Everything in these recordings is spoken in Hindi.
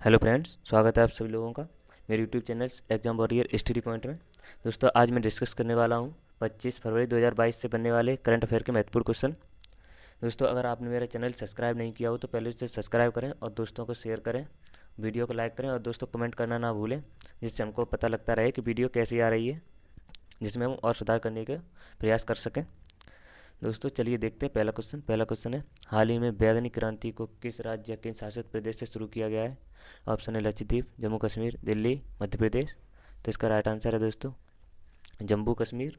हेलो फ्रेंड्स, स्वागत है आप सभी लोगों का मेरे YouTube channel exam warrior study point में। दोस्तों, आज मैं डिस्कस करने वाला हूं 25 फरवरी 2022 से बनने वाले करंट अफेयर के महत्वपूर्ण क्वेश्चन। दोस्तों, अगर आपने मेरा चैनल सब्सक्राइब नहीं किया हो तो पहले उसे सब्सक्राइब करें और दोस्तों को शेयर करें, वीडियो को लाइक करें और दोस्तों कमेंट करना ना भूलें, जिससे हमको पता लगता रहे कि वीडियो कैसी आ रही है, जिसमें हम और सुधार करने का प्रयास कर सकें। दोस्तों, चलिए देखते हैं पहला क्वेश्चन है, हाल ही में वैगनिक क्रांति को किस राज्य या केंद्र शासित प्रदेश से शुरू किया गया है? ऑप्शन है लक्षद्वीप, जम्मू कश्मीर, दिल्ली, मध्य प्रदेश। तो इसका राइट आंसर है दोस्तों जम्मू कश्मीर।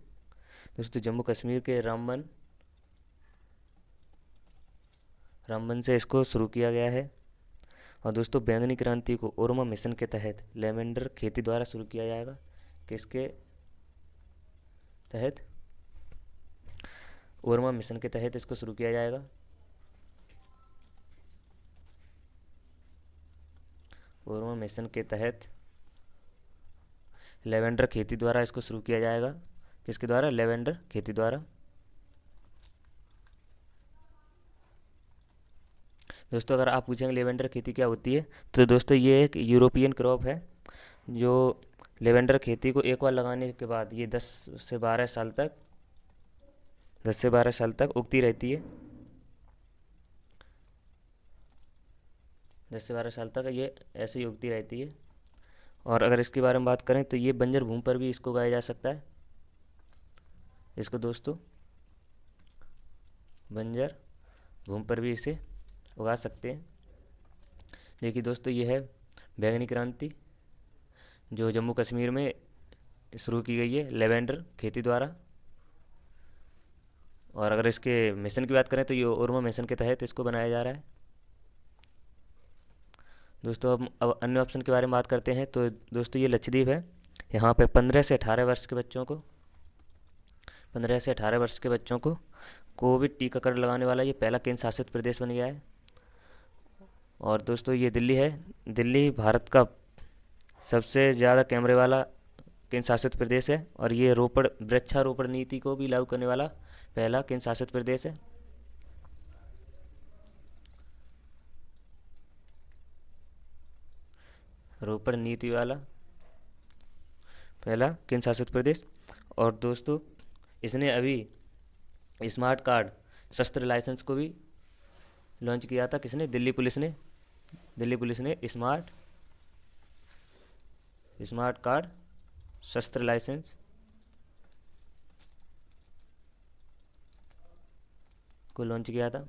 दोस्तों, जम्मू कश्मीर के रामबन से इसको शुरू किया गया है। और दोस्तों, बैंगनी क्रांति को ओरमा मिशन के तहत लेवेंडर खेती द्वारा शुरू किया जाएगा। किसके तहत? ओरमा मिशन के तहत इसको शुरू किया जाएगा। ओरमा मिशन के तहत लेवेंडर खेती द्वारा इसको शुरू किया जाएगा। किसके द्वारा? लेवेंडर खेती द्वारा। दोस्तों, अगर आप पूछेंगे लेवेंडर खेती क्या होती है, तो दोस्तों ये एक यूरोपियन क्रॉप है जो लेवेंडर खेती को एक बार लगाने के बाद ये 10 से 12 साल तक उगती रहती है। 10 से 12 साल तक ये ऐसे ही उगती रहती है। और अगर इसके बारे में बात करें तो ये बंजर भूमि पर भी इसको उगाया जा सकता है। इसको दोस्तों बंजर भूमि पर भी इसे उगा सकते हैं। देखिए दोस्तों, ये है बैंगनी क्रांति जो जम्मू कश्मीर में शुरू की गई है लेवेंडर खेती द्वारा। और अगर इसके मिशन की बात करें तो ये ओरमा मिशन के तहत इसको बनाया जा रहा है। दोस्तों, अब अन्य ऑप्शन के बारे में बात करते हैं तो दोस्तों ये लक्षद्वीप है। यहाँ पे 15 से 18 वर्ष के बच्चों को कोविड टीकाकरण लगाने वाला ये पहला केंद्र शासित प्रदेश बन गया है। और दोस्तों, ये दिल्ली है। दिल्ली भारत का सबसे ज़्यादा कैमरे वाला केंद्र शासित प्रदेश है और ये वृक्षारोपण नीति को भी लागू करने वाला पहला केंद्र शासित प्रदेश है। रोपण नीति वाला पहला केंद्र शासित प्रदेश। और दोस्तों, इसने अभी स्मार्ट कार्ड शस्त्र लाइसेंस को भी लॉन्च किया था। किसने? दिल्ली पुलिस ने स्मार्ट कार्ड शस्त्र लाइसेंस को लॉन्च किया था।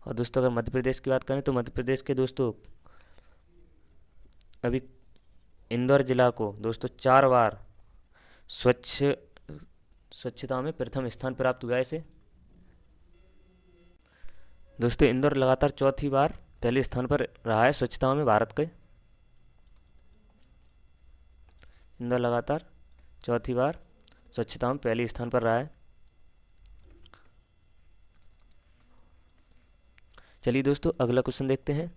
और दोस्तों, अगर मध्य प्रदेश की बात करें तो मध्य प्रदेश के दोस्तों अभी इंदौर जिला को दोस्तों 4 बार स्वच्छता में प्रथम स्थान प्राप्त हुआ है इसे। दोस्तों, इंदौर लगातार चौथी बार पहले स्थान पर रहा है स्वच्छता में भारत के। इंदौर लगातार चौथी बार स्वच्छता में पहले स्थान पर रहा है। चलिए दोस्तों, अगला क्वेश्चन देखते हैं।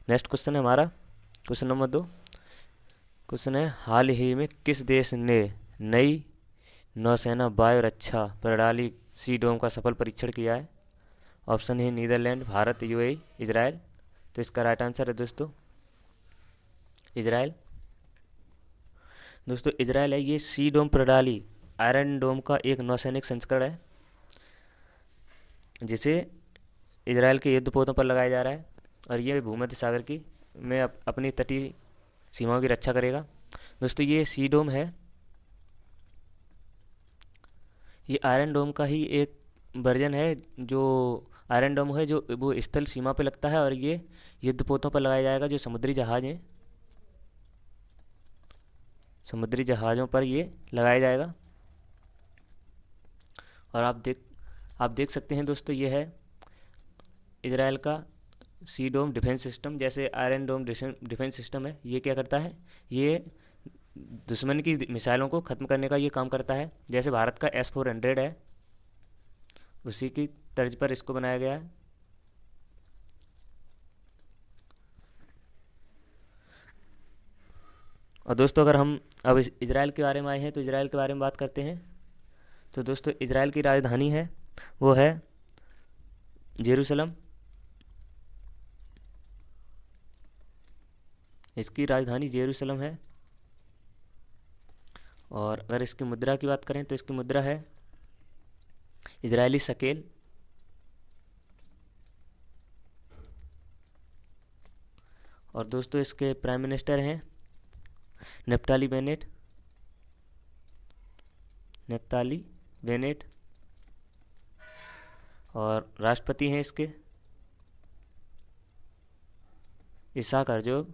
नेक्स्ट क्वेश्चन है हमारा क्वेश्चन नंबर 2। क्वेश्चन है, हाल ही में किस देश ने नई नौसेना वायु रक्षा प्रणाली सी डोम का सफल परीक्षण किया है? ऑप्शन है नीदरलैंड, भारत, यूएई, इजराइल। तो इसका राइट आंसर है दोस्तों इजराइल। दोस्तों, इजराइल है। ये सी डोम प्रणाली आयरन डोम का एक नौसैनिक संस्करण है जिसे इजराइल के युद्धपोतों पर लगाया जा रहा है और ये भूमध्य सागर की में अपनी तटीय सीमाओं की रक्षा करेगा। दोस्तों, ये सी डोम है। ये आयरन डोम का ही एक वर्जन है जो आयरन डोम है, जो वो स्थल सीमा पे लगता है और ये युद्धपोतों पर लगाया जाएगा जो समुद्री जहाज हैं। समुद्री जहाज़ों पर ये लगाया जाएगा। और आप देख सकते हैं दोस्तों, ये है इजराइल का सी डोम डिफेंस सिस्टम। जैसे आयरन डोम डिफेंस सिस्टम है, ये क्या करता है? ये दुश्मन की मिसाइलों को ख़त्म करने का ये काम करता है। जैसे भारत का S-400 है, उसी की तर्ज पर इसको बनाया गया है। और दोस्तों, अगर हम अब इजराइल के बारे में आए हैं तो इजराइल के बारे में बात करते हैं। तो दोस्तों, इजराइल की राजधानी है वो है जेरूसलम। इसकी राजधानी जेरूसलम है। और अगर इसकी मुद्रा की बात करें तो इसकी मुद्रा है इजरायली शकेल। और दोस्तों इसके प्राइम मिनिस्टर हैं नेप्ताली बेनेट। नेप्ताली बेनेट। और राष्ट्रपति हैं इसके इसहाक हर्जोग।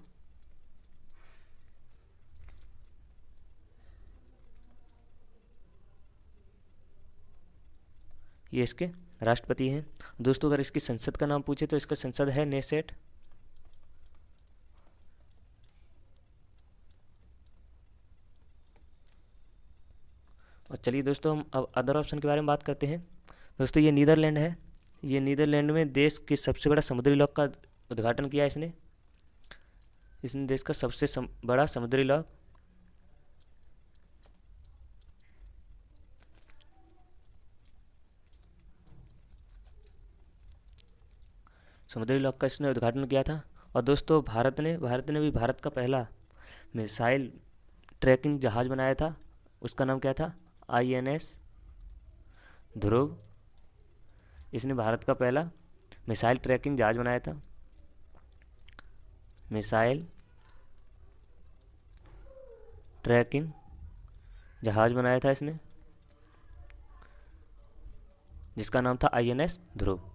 ये इसके राष्ट्रपति हैं। दोस्तों अगर इसकी संसद का नाम पूछे तो इसका संसद है नेसेट। और चलिए दोस्तों हम अब अदर ऑप्शन के बारे में बात करते हैं। दोस्तों ये नीदरलैंड है। ये नीदरलैंड में देश के सबसे बड़ा समुद्री लॉक का उद्घाटन किया इसने। इसने देश का सबसे बड़ा समुद्री लॉक का इसने उद्घाटन किया था। और दोस्तों भारत ने भी भारत का पहला मिसाइल ट्रैकिंग जहाज बनाया था। उसका नाम क्या था? INS ध्रुव। इसने भारत का पहला मिसाइल ट्रैकिंग जहाज बनाया था। मिसाइल ट्रैकिंग जहाज बनाया था इसने, जिसका नाम था INS ध्रुव।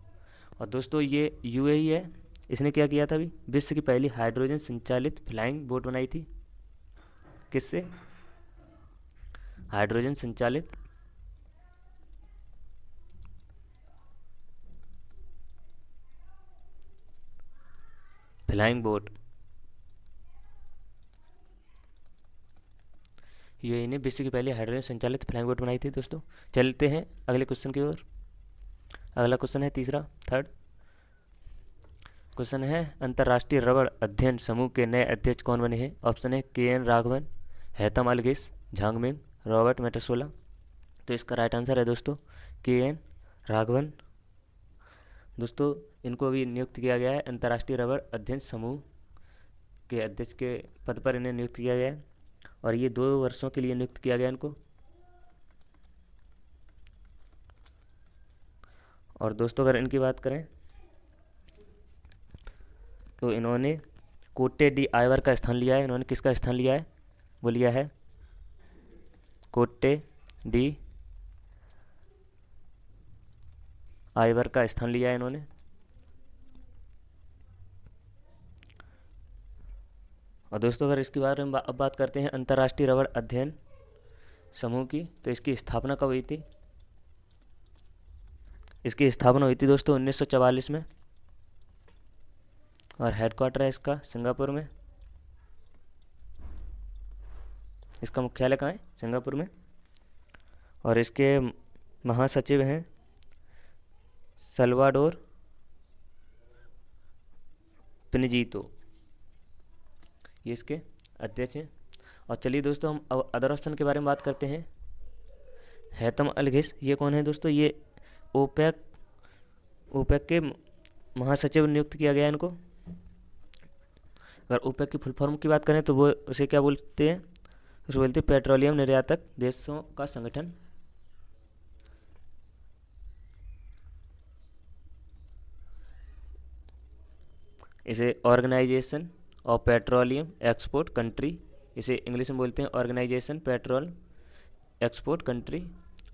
और दोस्तों ये UAE है। इसने क्या किया था? अभी विश्व की पहली हाइड्रोजन संचालित फ्लाइंग बोट बनाई थी। किससे? हाइड्रोजन संचालित फ्लाइंग बोट। यूएई ने विश्व की पहली हाइड्रोजन संचालित फ्लाइंग बोट बनाई थी। दोस्तों चलते हैं अगले क्वेश्चन की ओर। अगला क्वेश्चन है तीसरा, थर्ड क्वेश्चन है अंतर्राष्ट्रीय रबड़ अध्ययन समूह के नए अध्यक्ष कौन बने हैं? ऑप्शन है KN राघवन, हैतम अलगिस, झांगमिंग, रॉबर्ट मेटासोला। तो इसका राइट आंसर है दोस्तों KN राघवन। दोस्तों इनको भी नियुक्त किया गया है अंतर्राष्ट्रीय रबड़ अध्ययन समूह के अध्यक्ष के पद पर इन्हें नियुक्त किया गया है। और ये 2 वर्षों के लिए नियुक्त किया गया इनको। और दोस्तों अगर इनकी बात करें तो इन्होंने कोटे डी आइवर का स्थान लिया है। इन्होंने किसका स्थान लिया है? वो लिया है कोटे डी आइवर का स्थान लिया है इन्होंने। और दोस्तों अगर इसके बारे में अब बात करते हैं अंतर्राष्ट्रीय रबड़ अध्ययन समूह की, तो इसकी स्थापना कब हुई थी? इसकी स्थापना हुई थी दोस्तों 1944 में। और हेडक्वार्टर है इसका सिंगापुर में। इसका मुख्यालय कहाँ है? सिंगापुर में। और इसके महासचिव हैं सल्वाडोर पिनजीतो। ये इसके अध्यक्ष हैं। और चलिए दोस्तों हम अब अदर ऑप्शन के बारे में बात करते हैं। हैतम अलगिस ये कौन है दोस्तों? ये ओपेक के महासचिव नियुक्त किया गया है इनको। अगर ओपेक की फुल फॉर्म की बात करें तो वो उसे क्या बोलते हैं? उसे बोलते हैं पेट्रोलियम निर्यातक देशों का संगठन। इसे organization of petroleum export country, इसे इंग्लिश में बोलते हैं ऑर्गेनाइजेशन पेट्रोल एक्सपोर्ट कंट्री।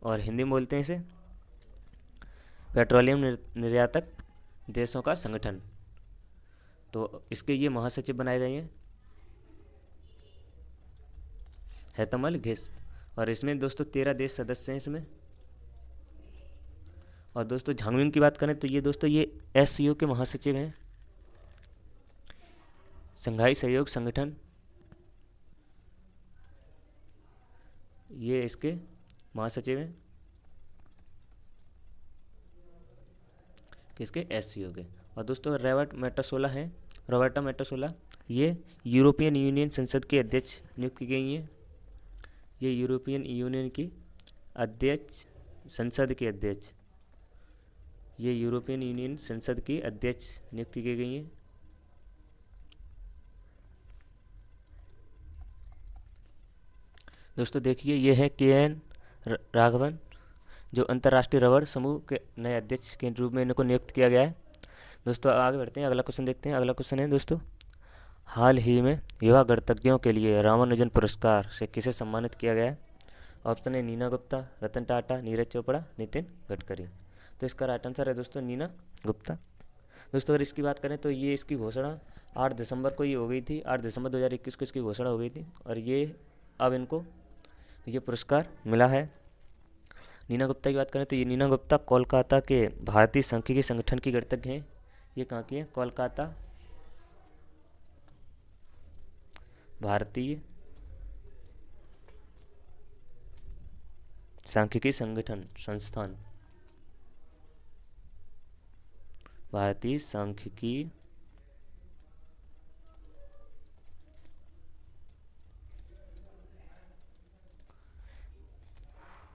और हिंदी में बोलते हैं इसे पेट्रोलियम निर्यातक देशों का संगठन। तो इसके ये महासचिव बनाए गए हैं हैतम अलगिस। और इसमें दोस्तों 13 देश सदस्य हैं इसमें। और दोस्तों झांगमिंग की बात करें तो ये दोस्तों ये SCO के महासचिव हैं, संघाई सहयोग संगठन। ये इसके महासचिव हैं किसके? SCO के। और दोस्तों रॉबर्टा मेटासोला ये यूरोपियन यूनियन संसद के अध्यक्ष नियुक्त की गई हैं। ये यूरोपियन यूनियन की अध्यक्ष संसद के अध्यक्ष, ये यूरोपियन यूनियन संसद की अध्यक्ष नियुक्त की गई हैं। दोस्तों देखिए, ये है KN राघवन, जो अंतर्राष्ट्रीय रबड़ समूह के नए अध्यक्ष के रूप में इनको नियुक्त किया गया है। दोस्तों आगे बढ़ते हैं, अगला क्वेश्चन देखते हैं। अगला क्वेश्चन है दोस्तों, हाल ही में युवा गणतज्ञों के लिए रामानुजन पुरस्कार से किसे सम्मानित किया गया है? ऑप्शन है नीना गुप्ता, रतन टाटा, नीरज चोपड़ा, नितिन गडकरी। तो इसका राइट आंसर है दोस्तों नीना गुप्ता। दोस्तों अगर इसकी बात करें तो ये इसकी घोषणा 8 दिसंबर को ये हो गई थी, 8 दिसंबर 2021 को इसकी घोषणा हो गई थी, और ये अब इनको ये पुरस्कार मिला है। नीना गुप्ता की बात करें तो ये नीना गुप्ता कोलकाता के भारतीय सांख्यिकी संगठन की गणतज्ञ हैं। ये कहाँ की है? कोलकाता भारतीय सांख्यिकी संगठन संस्थान, भारतीय सांख्यिकी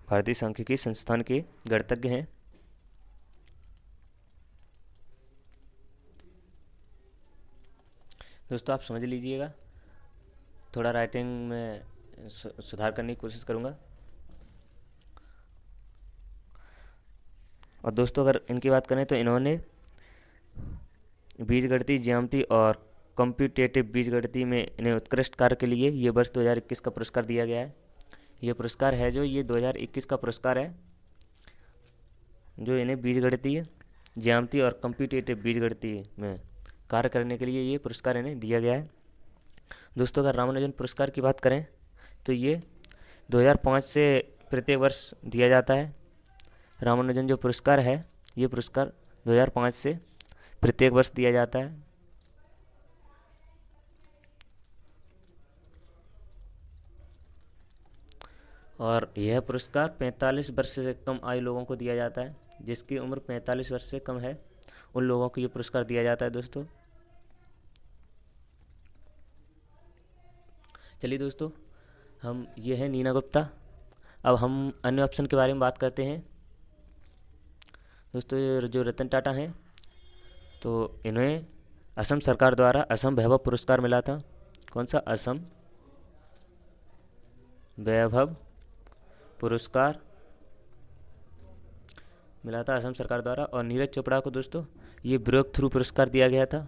भारतीय सांख्यिकी संस्थान के गणतज्ञ हैं। दोस्तों आप समझ लीजिएगा, थोड़ा राइटिंग में सुधार करने की कोशिश करूँगा। और दोस्तों अगर इनकी बात करें तो इन्होंने बीजगणितीय ज्यामिति और कंप्यूटेटिव बीजगणितीय में इन्हें उत्कृष्ट कार्य के लिए ये वर्ष 2021 का पुरस्कार दिया गया है। ये पुरस्कार है जो ये 2021 का पुरस्कार है, जो इन्हें बीजगणितीय ज्यामिति और कंप्यूटेटिव बीजगणितीय में कार्य करने के लिए ये पुरस्कार इन्हें दिया गया है। दोस्तों अगर रामानुजन पुरस्कार की बात करें तो ये 2005 से प्रत्येक वर्ष दिया जाता है। रामानुजन जो पुरस्कार है, ये पुरस्कार 2005 से प्रत्येक वर्ष दिया जाता है। और यह पुरस्कार 45 वर्ष से कम आयु लोगों को दिया जाता है। जिसकी उम्र 45 वर्ष से कम है उन लोगों को ये पुरस्कार दिया जाता है। दोस्तों चलिए दोस्तों, हम ये है नीना गुप्ता। अब हम अन्य ऑप्शन के बारे में बात करते हैं। दोस्तों जो रतन टाटा हैं, तो इन्हें असम सरकार द्वारा असम वैभव पुरस्कार मिला था। कौन सा? असम वैभव पुरस्कार मिला था असम सरकार द्वारा। और नीरज चोपड़ा को दोस्तों ये ब्रेक थ्रू पुरस्कार दिया गया था,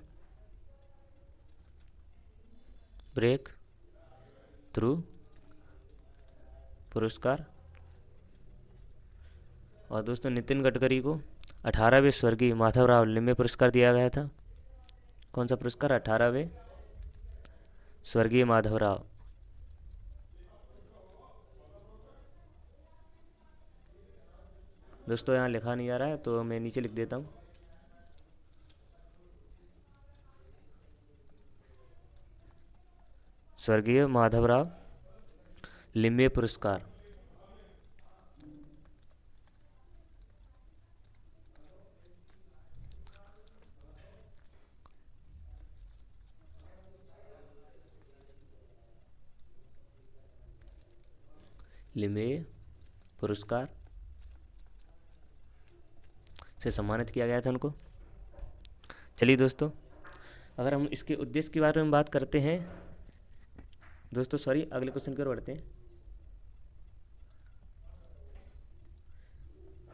ब्रेक थ्रू पुरस्कार। और दोस्तों नितिन गडकरी को 18वें स्वर्गीय माधवराव लिम्बे पुरस्कार दिया गया था। कौन सा पुरस्कार? 18वें स्वर्गीय माधवराव। दोस्तों यहाँ लिखा नहीं आ रहा है तो मैं नीचे लिख देता हूँ। स्वर्गीय माधवराव लिम्बे पुरस्कार। लिम्बे पुरस्कार से सम्मानित किया गया था उनको। चलिए दोस्तों, अगर हम इसके उद्देश्य के बारे में बात करते हैं दोस्तों, सॉरी, अगले क्वेश्चन की ओर बढ़ते हैं।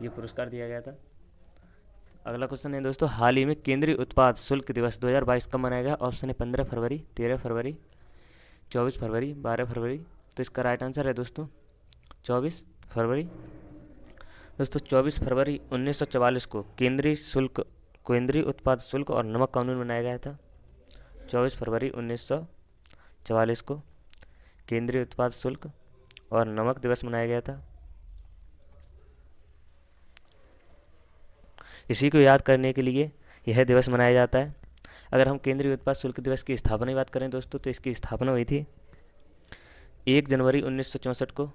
ये पुरस्कार दिया गया था। अगला क्वेश्चन है दोस्तों, हाल ही में केंद्रीय उत्पाद शुल्क दिवस 2022 कब मनाया गया? ऑप्शन है 15 फरवरी, 13 फरवरी, 24 फरवरी, 12 फरवरी। तो इसका राइट आंसर है दोस्तों 24 फरवरी। दोस्तों 24 फरवरी 1944 को केंद्रीय उत्पाद शुल्क और नमक कानून बनाया गया था। 24 फरवरी 1944 को केंद्रीय उत्पाद शुल्क और नमक दिवस मनाया गया था। इसी को याद करने के लिए यह दिवस मनाया जाता है। अगर हम केंद्रीय उत्पाद शुल्क दिवस की स्थापना की बात करें दोस्तों, तो इसकी स्थापना हुई थी 1 जनवरी 1964 को।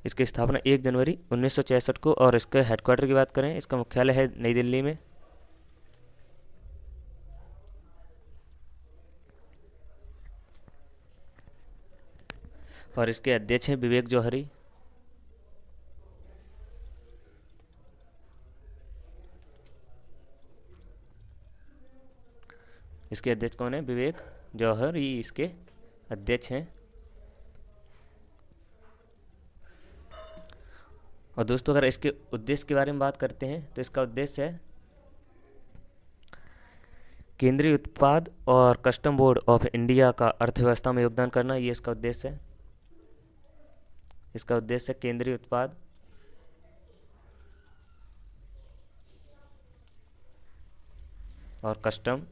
इसकी स्थापना 1 जनवरी 1966 को, और इसके हेडक्वार्टर की बात करें, इसका मुख्यालय है नई दिल्ली में। और इसके अध्यक्ष हैं विवेक जौहरी। इसके अध्यक्ष कौन है? विवेक जौहर ये इसके अध्यक्ष हैं। और दोस्तों अगर इसके उद्देश्य के बारे में बात करते हैं तो इसका उद्देश्य है केंद्रीय उत्पाद और कस्टम बोर्ड ऑफ इंडिया का अर्थव्यवस्था में योगदान करना, ये इसका उद्देश्य है। इसका उद्देश्य है केंद्रीय उत्पाद और कस्टम बोर्ड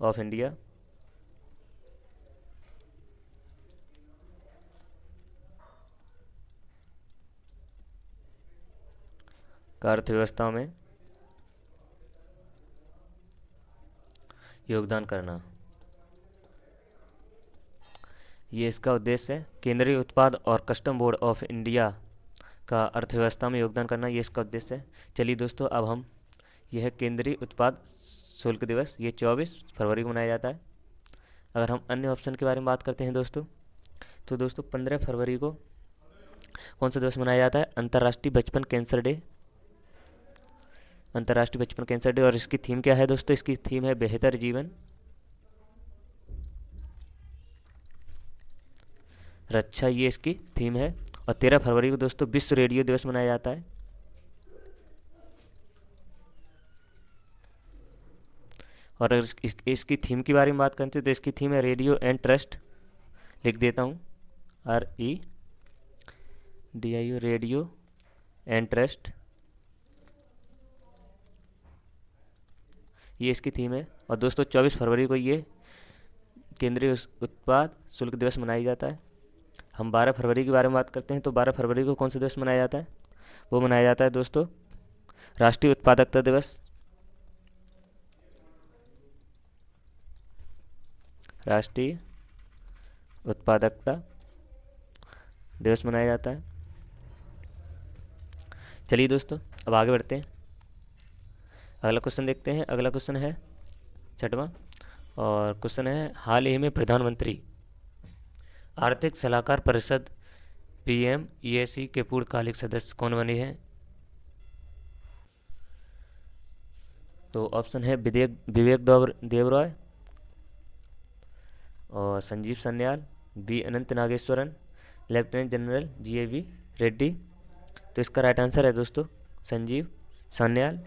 ऑफ इंडिया का अर्थव्यवस्था में योगदान करना, ये इसका उद्देश्य है। केंद्रीय उत्पाद और कस्टम बोर्ड ऑफ इंडिया का अर्थव्यवस्था में योगदान करना, ये इसका उद्देश्य है। चलिए दोस्तों अब हम, यह है केंद्रीय उत्पाद शुल्क दिवस, ये 24 फरवरी को मनाया जाता है। अगर हम अन्य ऑप्शन के बारे में बात करते हैं दोस्तों, तो दोस्तों 15 फरवरी को कौन सा दिवस मनाया जाता है? अंतर्राष्ट्रीय बचपन कैंसर डे, अंतर्राष्ट्रीय बचपन कैंसर डे। और इसकी थीम क्या है दोस्तों? इसकी थीम है बेहतर जीवन रक्षा, ये इसकी थीम है। और 13 फरवरी को दोस्तों विश्व रेडियो दिवस मनाया जाता है। और अगर इसकी थीम के बारे में बात करते हैं तो इसकी थीम है रेडियो एंड ट्रस्ट, लिख देता हूँ REDIO, रेडियो एंड ट्रस्ट, ये इसकी थीम है। और दोस्तों 24 फरवरी को ये केंद्रीय उत्पाद शुल्क दिवस मनाया जाता है। हम 12 फरवरी के बारे में बात करते हैं तो 12 फरवरी को कौन सा दिवस मनाया जाता है? वो मनाया जाता है दोस्तों राष्ट्रीय उत्पादकता दिवस, राष्ट्रीय उत्पादकता दिवस मनाया जाता है। चलिए दोस्तों अब आगे बढ़ते हैं, अगला क्वेश्चन देखते हैं। अगला क्वेश्चन है 6वां, और क्वेश्चन है हाल ही में प्रधानमंत्री आर्थिक सलाहकार परिषद PMEAC के पूर्णकालिक सदस्य कौन बने हैं? तो ऑप्शन है विवेक देबरॉय और Sanjeev Sanyal, B Anantha Nageswaran, lieutenant general GAV Reddy. तो इसका राइट आंसर है दोस्तों संजीव सान्याल।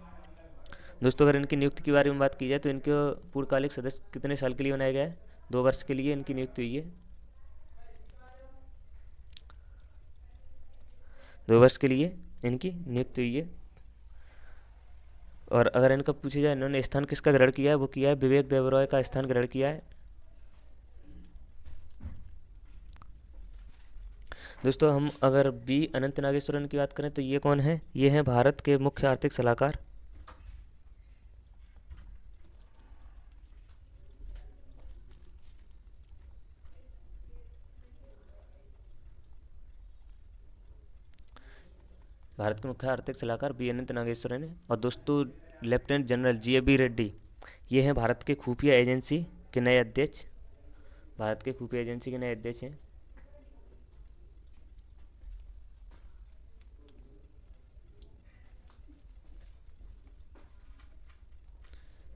दोस्तों अगर इनकी नियुक्ति के बारे में बात की जाए तो इनके पूर्णकालिक सदस्य कितने साल के लिए बनाया गया है? 2 वर्ष के लिए इनकी नियुक्ति हुई है, 2 वर्ष के लिए इनकी नियुक्ति हुई है। और अगर इनका पूछा जाए इन्होंने स्थान किसका ग्रहण किया है, वो किया है विवेक देबरॉय का स्थान ग्रहण किया है। दोस्तों हम अगर B अनंत नागेश्वरन की बात करें तो ये कौन है? ये हैं भारत के मुख्य आर्थिक सलाहकार। भारत के मुख्य आर्थिक सलाहकार B अनंत नागेश्वरन है। और दोस्तों लेफ्टिनेंट जनरल GAV रेड्डी, ये हैं भारत के खुफिया एजेंसी के नए अध्यक्ष, भारत के खुफिया एजेंसी के नए अध्यक्ष हैं।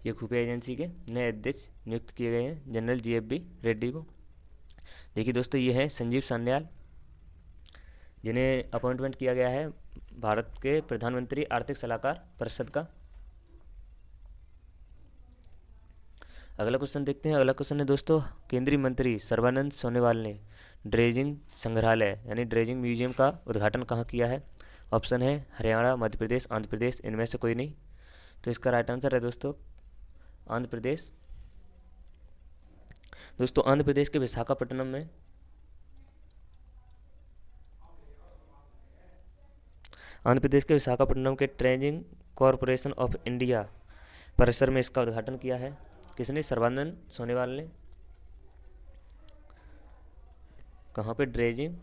ये खुफिया एजेंसी के नए अध्यक्ष नियुक्त किए गए हैं जनरल GAV रेड्डी को। देखिए दोस्तों ये हैं संजीव सान्याल, जिन्हें अपॉइंटमेंट किया गया है भारत के प्रधानमंत्री आर्थिक सलाहकार परिषद का। अगला क्वेश्चन देखते हैं। अगला क्वेश्चन है दोस्तों केंद्रीय मंत्री सर्बानंद सोनोवाल ने ड्रेजिंग संग्रहालय यानी ड्रेजिंग म्यूजियम का उद्घाटन कहाँ किया है? ऑप्शन है हरियाणा, मध्य प्रदेश, आंध्र प्रदेश, इनमें से कोई नहीं। तो इसका राइट आंसर है दोस्तों आंध्र प्रदेश। दोस्तों आंध्र प्रदेश के विशाखापट्टनम में के ट्रेजिंग कॉरपोरेशन ऑफ इंडिया परिसर में इसका उद्घाटन किया है। किसने? सर्बानंद सोनोवाल ने। कहाँ पे? ड्रेजिंग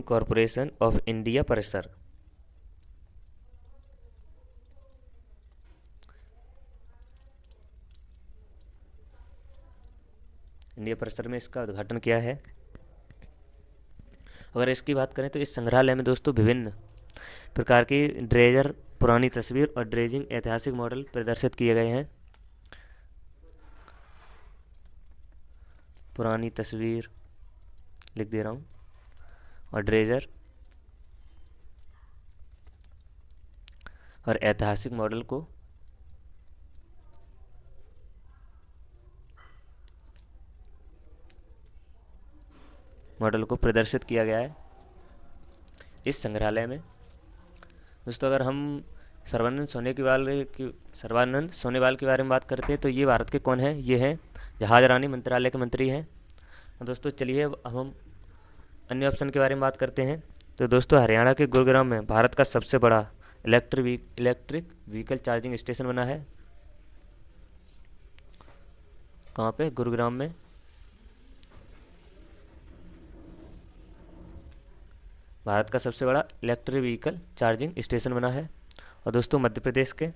कॉरपोरेशन ऑफ इंडिया परिसर। इंडिया परिसर में इसका उद्घाटन किया है। अगर इसकी बात करें तो इस संग्रहालय में दोस्तों विभिन्न प्रकार की ड्रेजर, पुरानी तस्वीर और ड्रेजिंग ऐतिहासिक मॉडल प्रदर्शित किए गए हैं। पुरानी तस्वीर लिख दे रहा हूँ, और ड्रेजर और ऐतिहासिक मॉडल को प्रदर्शित किया गया है इस संग्रहालय में। दोस्तों अगर हम सर्बानंद सोनोवाल के बारे में बात करते हैं तो ये भारत के कौन हैं? ये हैं जहाजरानी मंत्रालय के मंत्री हैं। दोस्तों चलिए अब हम अन्य ऑप्शन के बारे में बात करते हैं। तो दोस्तों हरियाणा के गुरुग्राम में भारत का सबसे बड़ा इलेक्ट्रिक व्हीकल चार्जिंग स्टेशन बना है। कहाँ पे? गुरुग्राम में। भारत का सबसे बड़ा इलेक्ट्रिक व्हीकल चार्जिंग स्टेशन बना है। और दोस्तों मध्य प्रदेश के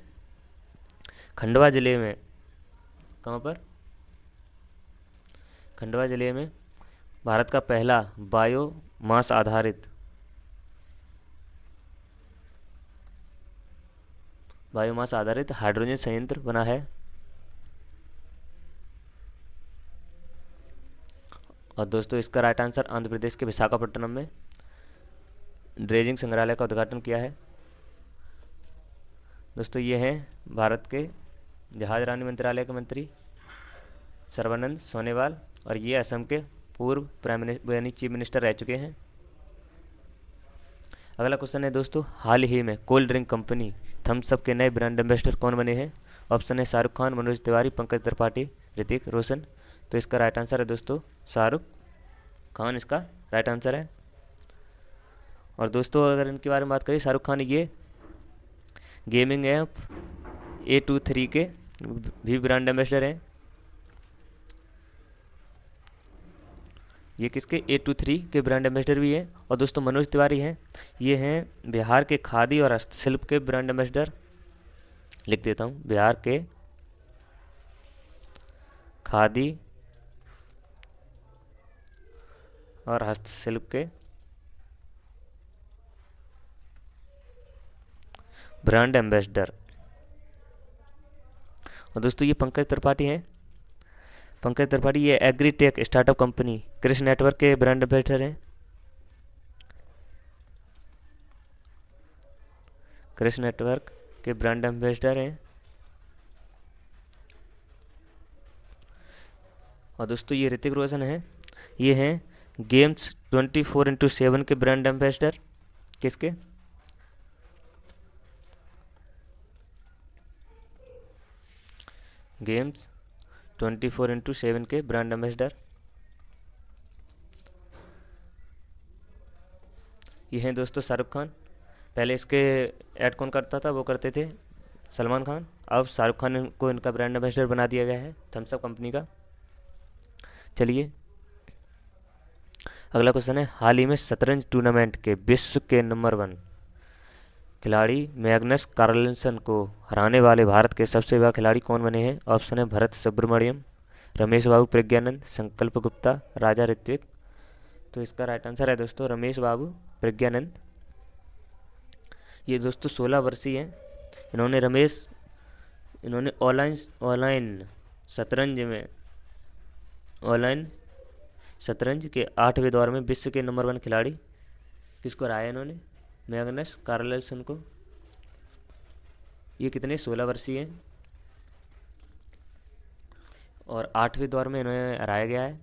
खंडवा ज़िले में, कहाँ पर? खंडवा ज़िले में भारत का पहला बायोमास आधारित हाइड्रोजन संयंत्र बना है। और दोस्तों इसका राइट आंसर आंध्र प्रदेश के विशाखापट्टनम में ड्रेजिंग संग्रहालय का उद्घाटन किया है। दोस्तों ये हैं भारत के जहाजरानी मंत्रालय के मंत्री सर्बानंद सोनोवाल, और ये असम के पूर्व चीफ मिनिस्टर रह चुके हैं। अगला क्वेश्चन है दोस्तों, हाल ही में cold drink company Thums Up के नए ब्रांड एम्बेसडर कौन बने हैं? ऑप्शन है शाहरुख खान, मनोज तिवारी, पंकज त्रिपाठी, ऋतिक रोशन। तो इसका राइट आंसर है दोस्तों शाहरुख खान, इसका राइट आंसर है। और दोस्तों अगर इनके बारे में बात करें, शाहरुख खान ये गेमिंग ऐप A23 के भी ब्रांड एम्बेसडर हैं। ये किसके? A23 के ब्रांड एम्बेसडर भी हैं। और दोस्तों मनोज तिवारी हैं, ये हैं बिहार के खादी और हस्तशिल्प के ब्रांड एम्बेसडर। लिख देता हूँ, बिहार के खादी और हस्तशिल्प के ब्रांड एम्बेसडर। और दोस्तों ये पंकज त्रिपाठी हैं। पंकज त्रिपाठी ये एग्रीटेक स्टार्टअप कंपनी कृषि नेटवर्क के ब्रांड एम्बेसडर हैं। कृषि नेटवर्क के ब्रांड एम्बेसडर हैं। और दोस्तों ये ऋतिक रोशन हैं, ये हैं गेम्स 24x7 के ब्रांड एम्बेसडर। किसके? गेम्स 24x7 के ब्रांड एम्बेसडर। ये हैं दोस्तों शाहरुख खान। पहले इसके ऐड कौन करता था? वो करते थे सलमान खान। अब शाहरुख खान को इनका ब्रांड एम्बेसडर बना दिया गया है थम्स अप कंपनी का। चलिए अगला क्वेश्चन है, हाल ही में शतरंज टूर्नामेंट के विश्व के नंबर 1 खिलाड़ी मैग्नस कार्लसन को हराने वाले भारत के सबसे युवा खिलाड़ी कौन बने हैं? ऑप्शन है भरत सुब्रमण्यम, रमेश बाबू प्रज्ञानंद, संकल्प गुप्ता, राजा ऋत्विक। तो इसका राइट आंसर है दोस्तों रमेश बाबू प्रज्ञानंद। ये दोस्तों 16 वर्षीय हैं। इन्होंने ऑनलाइन शतरंज के 8वें दौर में विश्व के नंबर 1 खिलाड़ी किसको हराया इन्होंने? मैग्नस कार्लसन को। ये कितने? 16 वर्षीय हैं और 8वें दौर में इन्हें हराया गया है।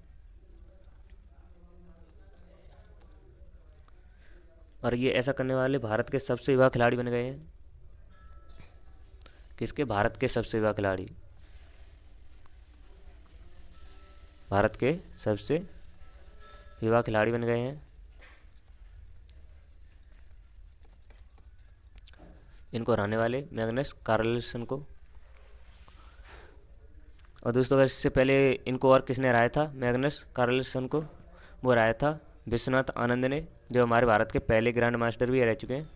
और ये ऐसा करने वाले भारत के सबसे युवा खिलाड़ी बन गए हैं। किसके? भारत के सबसे युवा खिलाड़ी, भारत के सबसे युवा खिलाड़ी बन गए हैं। इनको हराने वाले मैग्नस कार्लसन को। और दोस्तों अगर इससे पहले इनको और किसने हराया था मैग्नस कार्लसन को? वो हराया था विश्वनाथ आनंद ने, जो हमारे भारत के पहले ग्रैंड मास्टर भी रह चुके हैं।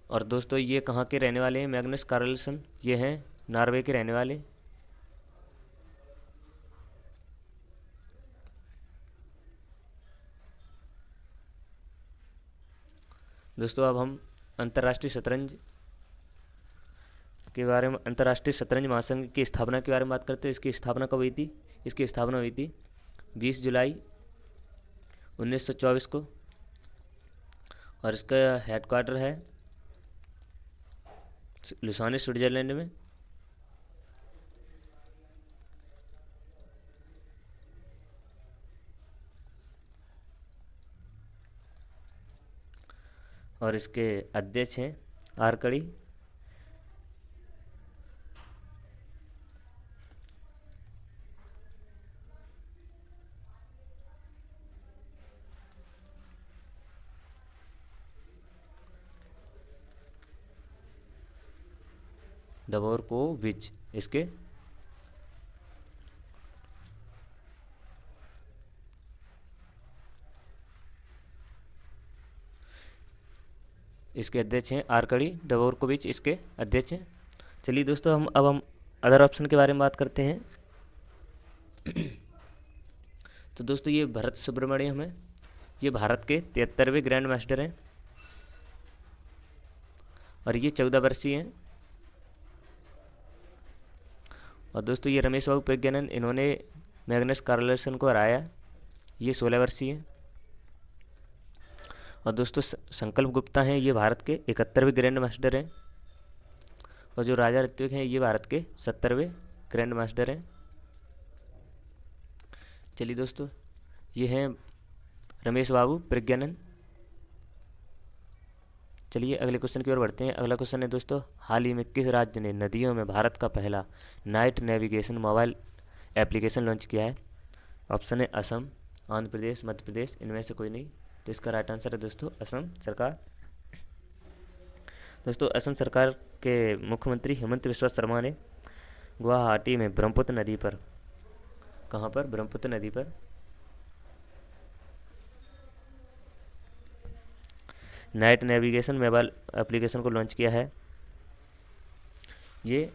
और दोस्तों ये कहाँ के रहने वाले हैं मैग्नस कार्लसन? ये हैं नॉर्वे के रहने वाले। दोस्तों अब हम अंतर्राष्ट्रीय शतरंज के बारे में, अंतर्राष्ट्रीय शतरंज महासंघ की स्थापना के बारे में बात करते हैं। इसकी स्थापना कब हुई थी? इसकी स्थापना हुई थी 20 जुलाई 1924 को, और इसका हेडक्वार्टर है लुसाने, स्विट्जरलैंड में। और इसके अध्यक्ष हैं आरकड़ी। डबोरकोविच इसके अध्यक्ष हैं। आरकड़ी डबोरकोविच इसके अध्यक्ष हैं। चलिए दोस्तों, हम अदर ऑप्शन के बारे में बात करते हैं। तो दोस्तों ये भरत सुब्रमण्यम है, ये भारत के 73वें ग्रैंड मास्टर हैं और ये 14 वर्षीय हैं। और दोस्तों ये रमेश बाबू प्रज्ञानंद, इन्होंने मैग्नस कार्लसन को हराया, ये 16 वर्षीय हैं। और दोस्तों संकल्प गुप्ता हैं, ये भारत के 71वें ग्रैंड मास्टर हैं। और जो राजा ऋत्विक हैं, ये भारत के 70वें ग्रैंड मास्टर हैं। चलिए दोस्तों, ये हैं रमेश बाबू प्रज्ञानंद। चलिए अगले क्वेश्चन की ओर बढ़ते हैं। अगला क्वेश्चन है दोस्तों, हाल ही में किस राज्य ने नदियों में भारत का पहला night navigation mobile application launch किया है? ऑप्शन है असम, आंध्र प्रदेश, मध्य प्रदेश, इनमें से कोई नहीं। तो इसका राइट आंसर है दोस्तों असम सरकार। दोस्तों असम सरकार के मुख्यमंत्री हेमंत बिस्वा शर्मा ने गुवाहाटी में ब्रह्मपुत्र नदी पर, कहाँ पर? ब्रह्मपुत्र नदी पर नाइट नेविगेशन मोबाइल एप्लीकेशन को लॉन्च किया है। ये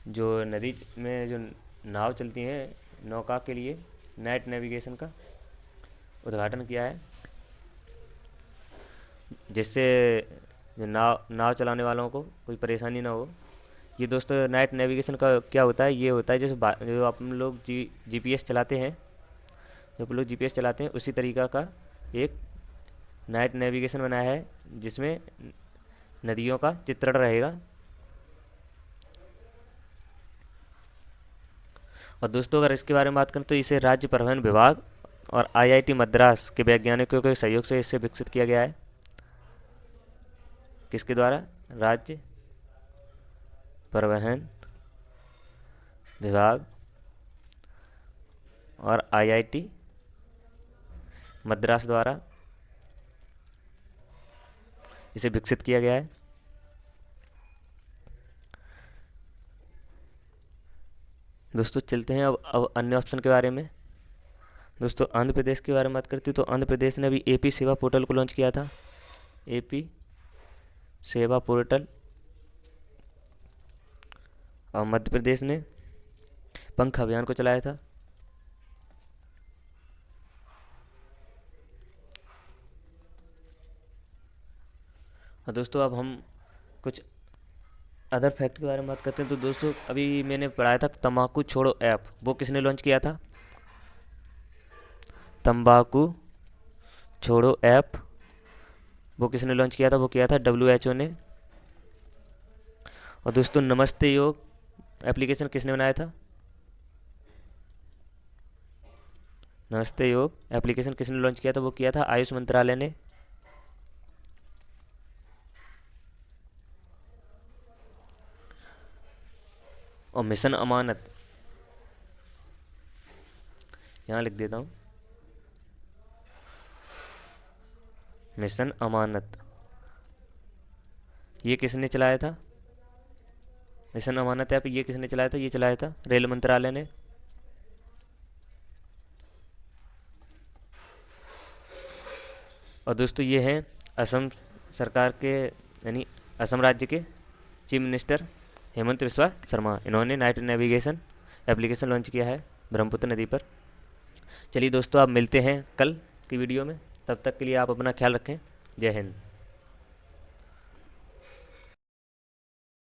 जो नदी में जो नाव चलती हैं, नौका के लिए नाइट नेविगेशन का उद्घाटन किया है, जिससे जो नाव चलाने वालों को कोई परेशानी ना हो। ये दोस्तों नाइट नेविगेशन का क्या होता है? ये होता है जैसे जो अपन लोग जीपीएस चलाते हैं, जो अपन लोग जीपीएस चलाते हैं, उसी तरीका का एक नाइट नेविगेशन बनाया है, जिसमें नदियों का चित्रण रहेगा। और दोस्तों अगर इसके बारे में बात करें तो इसे राज्य परिवहन विभाग और आईआईटी मद्रास के वैज्ञानिकों के सहयोग से इसे विकसित किया गया है। किसके द्वारा? राज्य परिवहन विभाग और आईआईटी मद्रास द्वारा इसे विकसित किया गया है। दोस्तों चलते हैं अब अन्य ऑप्शन के बारे में। दोस्तों आंध्र प्रदेश के बारे में बात करते हैं तो आंध्र प्रदेश ने अभी एपी सेवा पोर्टल को लॉन्च किया था, एपी सेवा पोर्टल। और मध्य प्रदेश ने पंख अभियान को चलाया था। और दोस्तों अब हम कुछ अदर फैक्ट के बारे में बात करते हैं। तो दोस्तों अभी मैंने पढ़ाया था तम्बाकू छोड़ो ऐप, वो किसने लॉन्च किया था? तंबाकू छोड़ो ऐप वो किसने लॉन्च किया था? वो किया था WHO ने। और दोस्तों नमस्ते योग एप्लीकेशन किसने बनाया था? नमस्ते योग एप्लीकेशन किसने लॉन्च किया था? वो किया था आयुष मंत्रालय ने। और मिशन अमानत, यहाँ लिख देता हूँ, मिशन अमानत ये किसने चलाया था? मिशन अमानत ऐप ये किसने चलाया था? ये चलाया था रेल मंत्रालय ने। और दोस्तों ये हैं असम सरकार के, यानी असम राज्य के चीफ मिनिस्टर हेमंत बिस्वा शर्मा। इन्होंने नाइट नेविगेशन एप्लीकेशन लॉन्च किया है ब्रह्मपुत्र नदी पर। चलिए दोस्तों आप मिलते हैं कल की वीडियो में, तब तक के लिए आप अपना ख्याल रखें। जय हिंद।